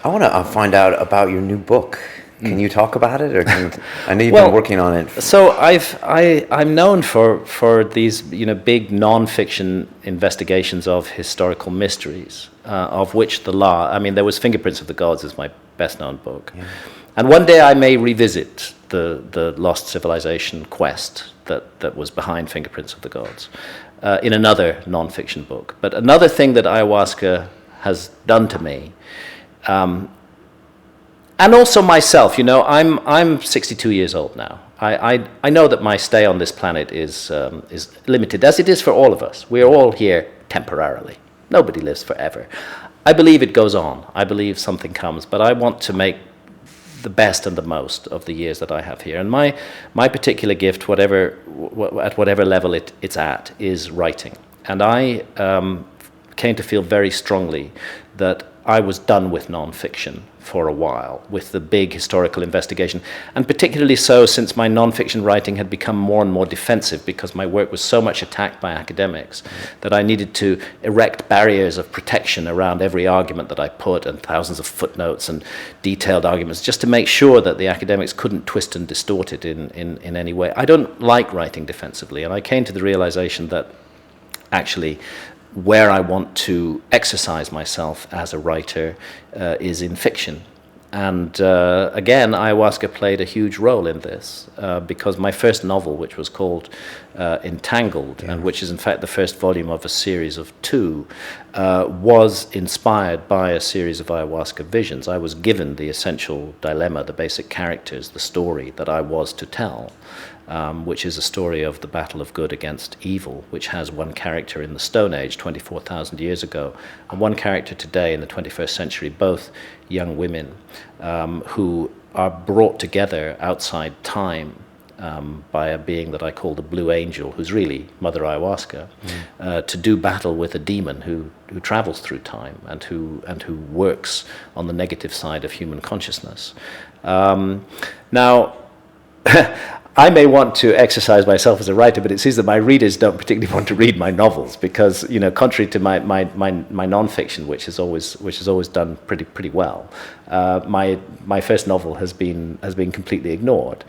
I want to find out about your new book. Can you talk about it, or I know you've Well, been working on it. So I'm known for these big non-fiction investigations of historical mysteries, of which there was Fingerprints of the Gods is my best known book, and one day I may revisit the lost civilization quest that was behind Fingerprints of the Gods in another non-fiction book. But another thing that ayahuasca has done to me. And also myself, I'm 62 years old now. I know that my stay on this planet is limited, as it is for all of us. We are all here temporarily. Nobody lives forever. I believe it goes on. I believe something comes, but I want to make the best and the most of the years that I have here. And my particular gift, at whatever level it's at, is writing. And I came to feel very strongly that I was done with non-fiction for a while, with the big historical investigation, and particularly so since my non-fiction writing had become more and more defensive because my work was so much attacked by academics that I needed to erect barriers of protection around every argument that I put, and thousands of footnotes and detailed arguments, just to make sure that the academics couldn't twist and distort it in any way. I don't like writing defensively, and I came to the realization that actually where I want to exercise myself as a writer is in fiction. And again, ayahuasca played a huge role in this because my first novel, which was called Entangled, and which is in fact the first volume of a series of 2, was inspired by a series of ayahuasca visions. I was given the essential dilemma, the basic characters, the story that I was to tell. Which is a story of the battle of good against evil, which has one character in the Stone Age, 24,000 years ago, and one character today in the 21st century, both young women who are brought together outside time by a being that I call the Blue Angel, who's really Mother Ayahuasca, to do battle with a demon who travels through time and who works on the negative side of human consciousness. Now, I may want to exercise myself as a writer, but it seems that my readers don't particularly want to read my novels because, contrary to my non-fiction, which has always done pretty well, my first novel has been completely ignored,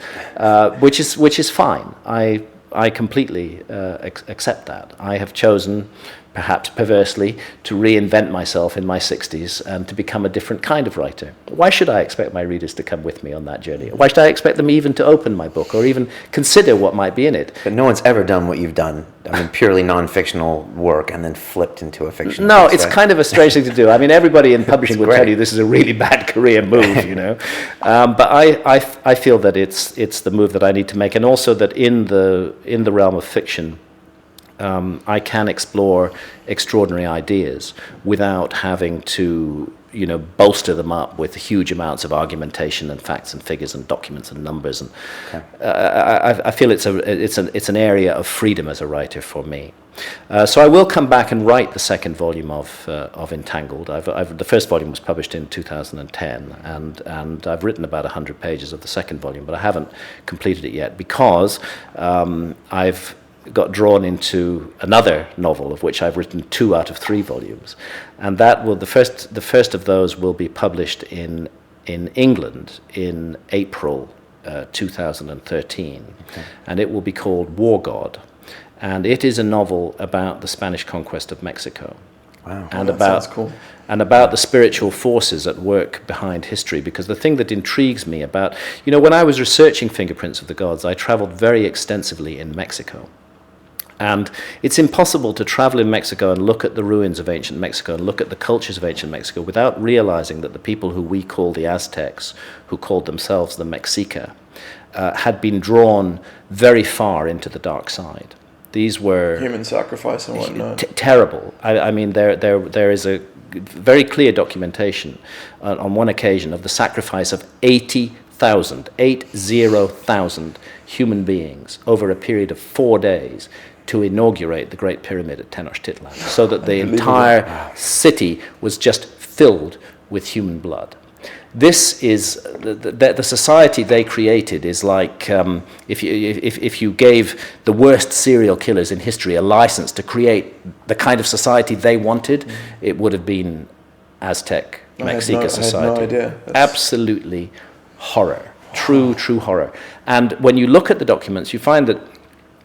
which is fine. I completely accept that. I have chosen, perhaps perversely, to reinvent myself in my 60s and to become a different kind of writer. Why should I expect my readers to come with me on that journey? Why should I expect them even to open my book or even consider what might be in it? But no one's ever done what you've done. I mean, purely non-fictional work and then flipped into a fictional No, piece, it's right? kind of a strange thing to do. I mean, everybody in publishing would tell you this is a really bad career move, But I feel that it's the move that I need to make, and also that in the realm of fiction, I can explore extraordinary ideas without having to, bolster them up with huge amounts of argumentation and facts and figures and documents and numbers. And I feel it's an area of freedom as a writer for me. So I will come back and write the second volume of Entangled. The first volume was published in 2010, and I've written about 100 pages of the second volume, but I haven't completed it yet because I've got drawn into another novel of which I've written 2 out of 3 volumes, and that will the first of those will be published in England in April 2013, and it will be called War God, and it is a novel about the Spanish conquest of Mexico. Wow, and sounds cool. And about the spiritual forces at work behind history, because the thing that intrigues me about, when I was researching Fingerprints of the Gods, I traveled very extensively in Mexico. And it's impossible to travel in Mexico and look at the ruins of ancient Mexico and look at the cultures of ancient Mexico without realizing that the people who we call the Aztecs, who called themselves the Mexica, had been drawn very far into the dark side. These were human sacrifice and whatnot. Terrible. I mean, there is a very clear documentation on one occasion of the sacrifice of 80,000 human beings over a period of 4 days to inaugurate the Great Pyramid at Tenochtitlan, so that the entire city was just filled with human blood. This is the society they created is like if you gave the worst serial killers in history a license to create the kind of society they wanted, it would have been Aztec Mexica society. I had no idea. Absolutely horror, true horror. And when you look at the documents, you find that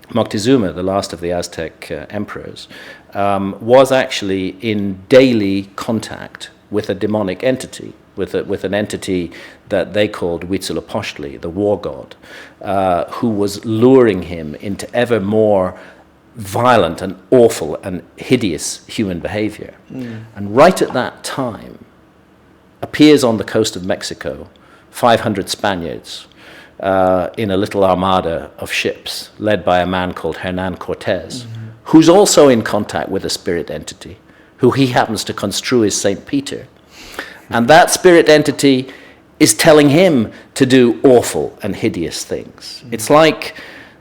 Moctezuma, the last of the Aztec emperors, was actually in daily contact with a demonic entity, with an entity that they called Huitzilopochtli, the war god, who was luring him into ever more violent and awful and hideous human behavior. And right at that time appears on the coast of Mexico 500 Spaniards in a little armada of ships led by a man called Hernan Cortez, who's also in contact with a spirit entity, who he happens to construe as St. Peter. And that spirit entity is telling him to do awful and hideous things. It's like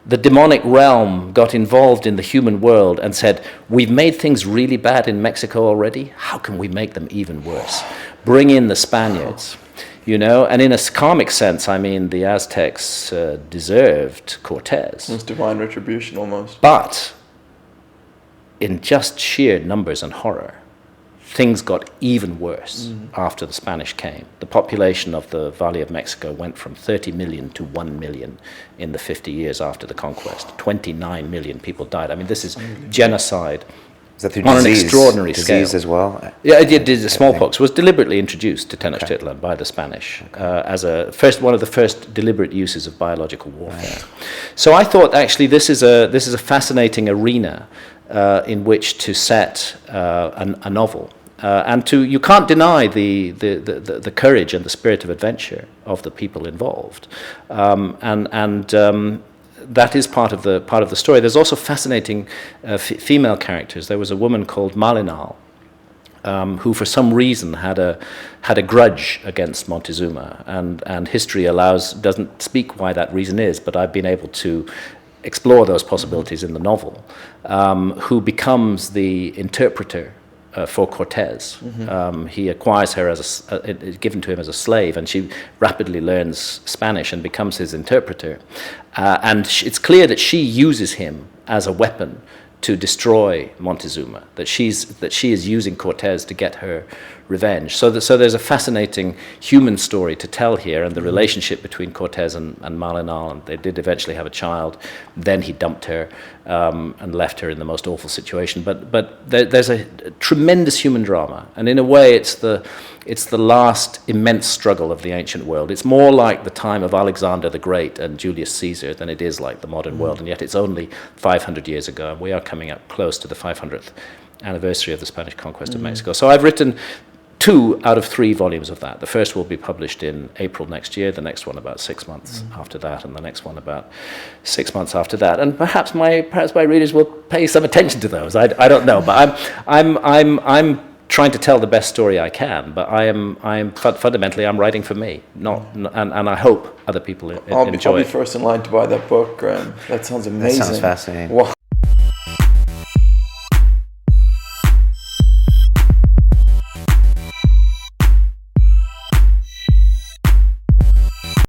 the demonic realm got involved in the human world and said, we've made things really bad in Mexico already, how can we make them even worse? Bring in the Spaniards. You know, and in a karmic sense, I mean, the Aztecs deserved Cortez. It was divine retribution almost. But in just sheer numbers and horror, things got even worse after the Spanish came. The population of the Valley of Mexico went from 30 million to 1 million in the 50 years after the conquest. 29 million people died. I mean, this is genocide. Is that through on disease? An extraordinary disease scale. As well? Yeah, the smallpox was deliberately introduced to Tenochtitlan by the Spanish as one of the first deliberate uses of biological warfare. Right. So I thought actually this is a fascinating arena in which to set a novel, and you can't deny the courage and the spirit of adventure of the people involved, that is part of the story. There's also fascinating female characters. There was a woman called Malinal, who for some reason had a grudge against Montezuma, and history doesn't speak why that reason is, but I've been able to explore those possibilities in the novel, who becomes the interpreter for Cortez. He acquires her given to him as a slave, and she rapidly learns Spanish and becomes his interpreter. And it's clear that she uses him as a weapon to destroy Montezuma, that she is using Cortez to get her revenge. So there's a fascinating human story to tell here, and the relationship between Cortez and Malinal, and they did eventually have a child. Then he dumped her and left her in the most awful situation. But there's a tremendous human drama, and in a way it's the last immense struggle of the ancient world. It's more like the time of Alexander the Great and Julius Caesar than it is like the modern world, and yet it's only 500 years ago, and we are coming up close to the 500th anniversary of the Spanish conquest of Mexico. So I've written 2 out of 3 volumes of that. The first will be published in April next year, the next one about 6 months after that, and the next one about 6 months after that. And perhaps my readers will pay some attention to those. I don't know, but I'm trying to tell the best story I can, but fundamentally I'm writing for me, and I hope other people enjoy it. I'll be first in line to buy that book, Graham. That sounds amazing. That sounds fascinating. Wow.